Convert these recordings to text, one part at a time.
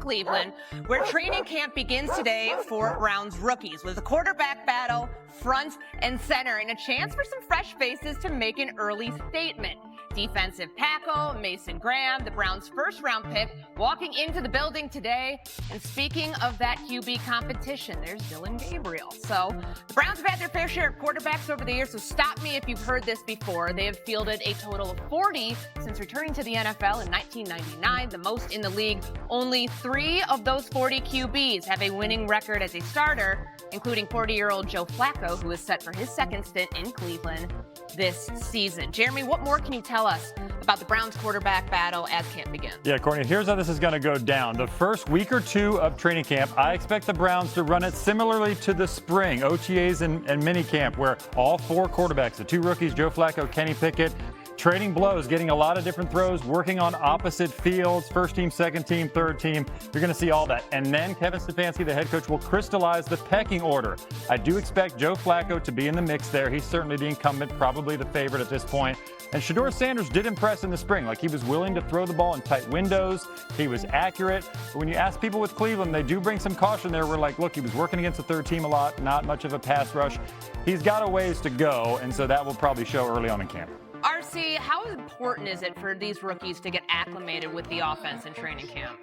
Cleveland, where training camp begins today for Browns rookies, with a quarterback battle front and center and a chance for some fresh faces to make an early statement. Defensive tackle Mason Graham, the Browns' first-round pick, walking into the building today. And speaking of that QB competition, there's Gabriel. So the Browns have had their fair share of quarterbacks over the years, so stop me if you've heard this before. They have fielded a total of 40 since returning to the NFL in 1999, the most in the league. Only 3 of those 40 QBs have a winning record as a starter, including 40-year-old Joe Flacco, who is set for his second stint in Cleveland this season. Jeremy, what more can you tell us about the Browns quarterback battle as camp begins? Yeah, Courtney, here's how this is going to go down. The first week or two of training camp, I expect the Browns to run it similarly to the spring, OTAs and minicamp, where all 4 quarterbacks, the 2 rookies, Joe Flacco, Kenny Pickett, trading blows, getting a lot of different throws, working on opposite fields, first team, second team, third team. You're going to see all that. And then Kevin Stefanski, the head coach, will crystallize the pecking order. I do expect Joe Flacco to be in the mix there. He's certainly the incumbent, probably the favorite at this point. And Shedeur Sanders did impress in the spring. Like, he was willing to throw the ball in tight windows. He was accurate. But when you ask people with Cleveland, they do bring some caution there. We're like, look, he was working against the third team a lot, not much of a pass rush. He's got a ways to go, and so that will probably show early on in camp. RC, how important is it for these rookies to get acclimated with the offense in training camp?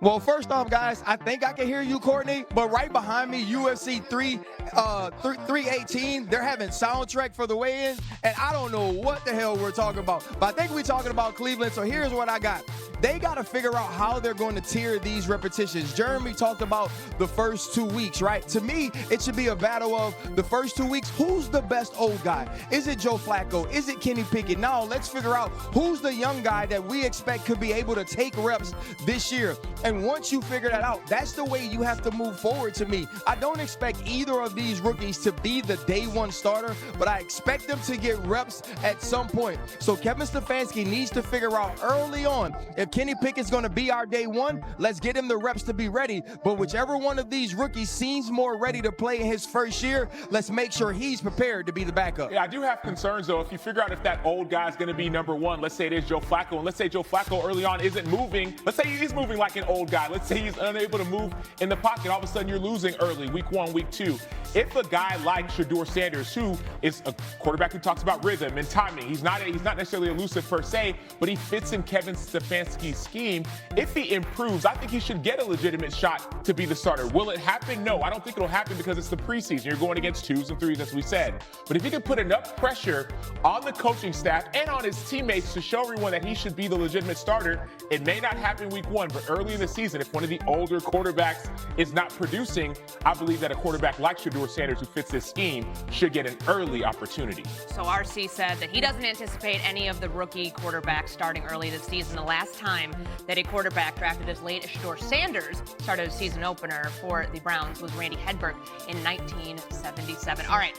Well, first off, guys, I think I can hear you, Courtney, but right behind me, UFC 318, they're having soundtrack for the weigh-ins, and I don't know what the hell we're talking about, but I think we're talking about Cleveland, so here's what I got. They got to figure out how they're going to tier these repetitions. Jeremy talked about the first 2 weeks, right? To me, it should be a battle of the first 2 weeks. Who's the best old guy? Is it Joe Flacco? Is it Kenny Pickett? Now, let's figure out who's the young guy that we expect could be able to take reps this year. And once you figure that out, that's the way you have to move forward to me. I don't expect either of these rookies to be the day one starter, but I expect them to get reps at some point. So Kevin Stefanski needs to figure out early on, if Kenny Pickett's going to be our day one, let's get him the reps to be ready. But whichever one of these rookies seems more ready to play in his first year, let's make sure he's prepared to be the backup. Yeah, I do have concerns, though. If you figure out if that old guy's going to be number one, let's say it is Joe Flacco, and let's say Joe Flacco early on isn't moving. Let's say he's moving like an old guy. Let's say he's unable to move in the pocket. All of a sudden, you're losing early, week 1, week 2. If a guy like Shedeur Sanders, who is a quarterback who talks about rhythm and timing, he's not necessarily elusive per se, but he fits in Kevin Stefanski's scheme. If he improves, I think he should get a legitimate shot to be the starter. Will it happen? No, I don't think it'll happen because it's the preseason. You're going against 2s and 3s, as we said. But if he can put enough pressure on the coaching staff and on his teammates to show everyone that he should be the legitimate starter, it may not happen week 1, but early in the season, if one of the older quarterbacks is not producing, I believe that a quarterback like Shedeur Sanders, who fits this scheme, should get an early opportunity. So RC said that he doesn't anticipate any of the rookie quarterbacks starting early this season. The last time that a quarterback drafted as late as Shedeur Sanders started a season opener for the Browns was Randy Hedberg in 1977. All right,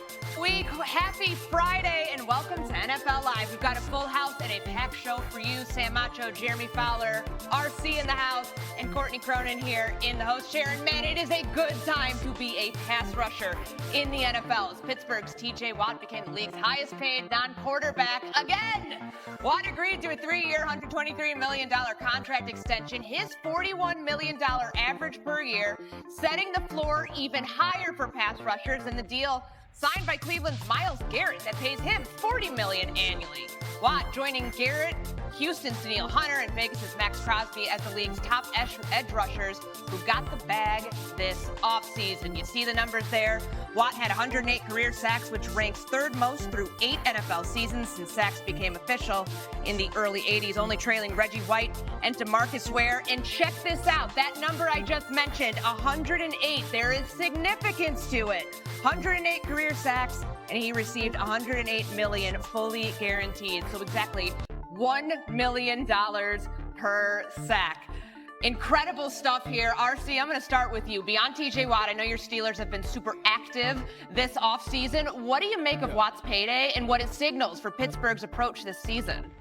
happy Friday and welcome to NFL Live. We've got a full house and a packed show for you. Sam Macho, Jeremy Fowler, RC in the house, and Courtney Cronin here in the host chair. And man, it is a good time to be a pass rusher in the NFL as Pittsburgh's TJ Watt became the league's highest paid non-quarterback again. Watt agreed to a 3-year, $123 million contract extension, his $41 million average per year, setting the floor even higher for pass rushers than the deal signed by Cleveland's Myles Garrett that pays him $40 million annually. Watt joining Garrett, Houston's Danielle Hunter, and Vegas's Max Crosby as the league's top edge rushers who got the bag this offseason. You see the numbers there. Watt had 108 career sacks, which ranks 3rd most through 8 NFL seasons since sacks became official in the early 80s, only trailing Reggie White and DeMarcus Ware. And check this out, that number I just mentioned, 108. There is significance to it. 108 career sacks, and he received $108 million fully guaranteed. So exactly $1 million per sack. Incredible stuff here. RC, I'm going to start with you. Beyond TJ Watt, I know your Steelers have been super active this offseason. What do you make of Watt's payday and what it signals for Pittsburgh's approach this season?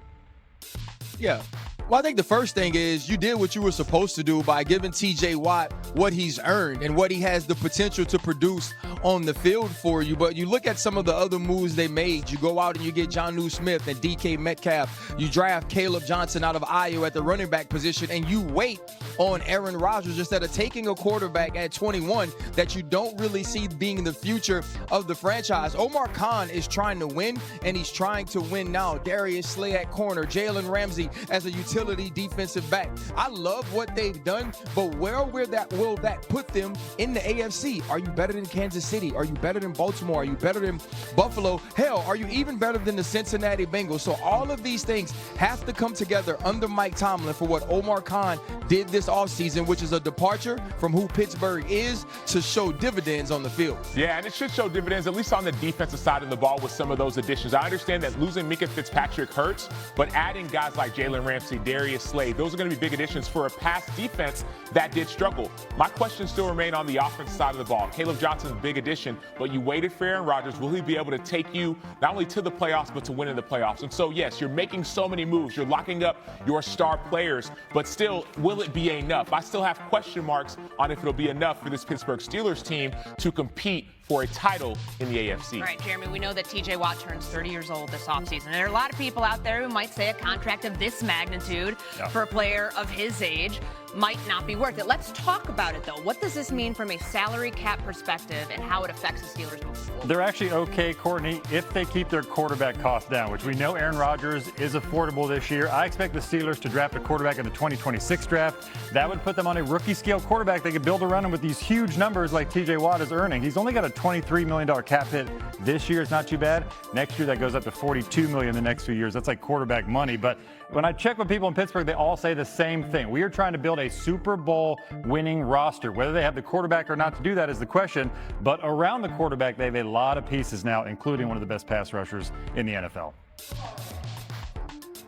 Yeah. Well, I think the first thing is you did what you were supposed to do by giving TJ Watt what he's earned and what he has the potential to produce on the field for you. But you look at some of the other moves they made. You go out and you get Jonnu Smith and DK Metcalf. You draft Caleb Johnson out of Iowa at the running back position, and you wait on Aaron Rodgers instead of taking a quarterback at 21 that you don't really see being the future of the franchise. Omar Khan is trying to win, and he's trying to win now. Darius Slay at corner, Jalen Ramsey as a utility defensive back. I love what they've done, but where will that put them in the AFC? Are you better than Kansas City? Are you better than Baltimore? Are you better than Buffalo? Hell, are you even better than the Cincinnati Bengals? So all of these things have to come together under Mike Tomlin for what Omar Khan did this offseason, which is a departure from who Pittsburgh is to show dividends on the field. Yeah, and it should show dividends, at least on the defensive side of the ball with some of those additions. I understand that losing Minkah Fitzpatrick hurts, but adding guys like Jalen Ramsey, Darius Slay, those are going to be big additions for a pass defense that did struggle. My questions still remain on the offensive side of the ball. Caleb Johnson's a big addition, but you waited for Aaron Rodgers. Will he be able to take you not only to the playoffs, but to win in the playoffs? And so, yes, you're making so many moves. You're locking up your star players, but still, will it be enough? I still have question marks on if it'll be enough for this Pittsburgh Steelers team to compete for a title in the AFC. All right, Jeremy, we know that TJ Watt turns 30 years old this offseason. And there are a lot of people out there who might say a contract of this magnitude for a player of his age might not be worth it. Let's talk about it, though. What does this mean from a salary cap perspective and how it affects the Steelers moving forward? They're actually okay, Courtney, if they keep their quarterback costs down, which we know Aaron Rodgers is affordable this year. I expect the Steelers to draft a quarterback in the 2026 draft. That would put them on a rookie-scale quarterback. They could build around him with these huge numbers like TJ Watt is earning. He's only got a $23 million cap hit this year. It's not too bad. Next year, that goes up to $42 million the next few years. That's like quarterback money. But when I check with people in Pittsburgh, they all say the same thing. We are trying to build a Super Bowl winning roster. Whether they have the quarterback or not to do that is the question. But around the quarterback, they have a lot of pieces now, including one of the best pass rushers in the NFL.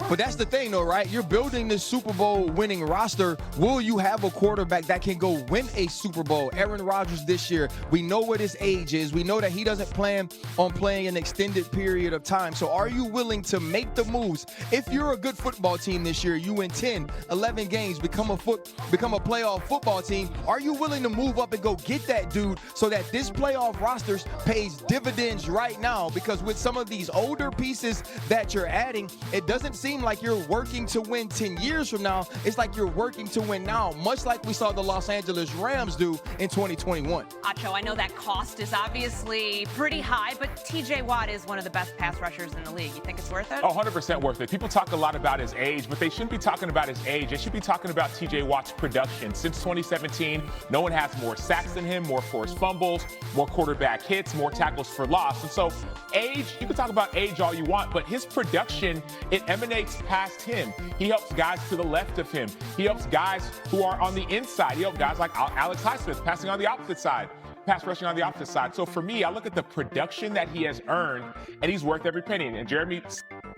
But that's the thing, though, right? You're building this Super Bowl winning roster. Will you have a quarterback that can go win a Super Bowl? Aaron Rodgers this year, we know what his age is. We know that he doesn't plan on playing an extended period of time. So are you willing to make the moves? If you're a good football team this year, you win 10, 11 games, become a playoff football team, are you willing to move up and go get that dude so that this playoff roster pays dividends right now? Because with some of these older pieces that you're adding, it doesn't seem like you're working to win 10 years from now. It's like you're working to win now, much like we saw the Los Angeles Rams do in 2021. Acho, I know that cost is obviously pretty high, but TJ Watt is one of the best pass rushers in the league. You think it's worth it? Oh, 100% worth it. People talk a lot about his age, but they shouldn't be talking about his age. They should be talking about TJ Watt's production. Since 2017, no one has more sacks than him, more forced fumbles, more quarterback hits, more tackles for loss. And so age, you can talk about age all you want, but his production, it emanates past him. He helps guys to the left of him. He helps guys who are on the inside. He helps guys like Alex Highsmith passing on the opposite side, pass rushing on the opposite side. So for me, I look at the production that he has earned, and he's worth every penny. And Jeremy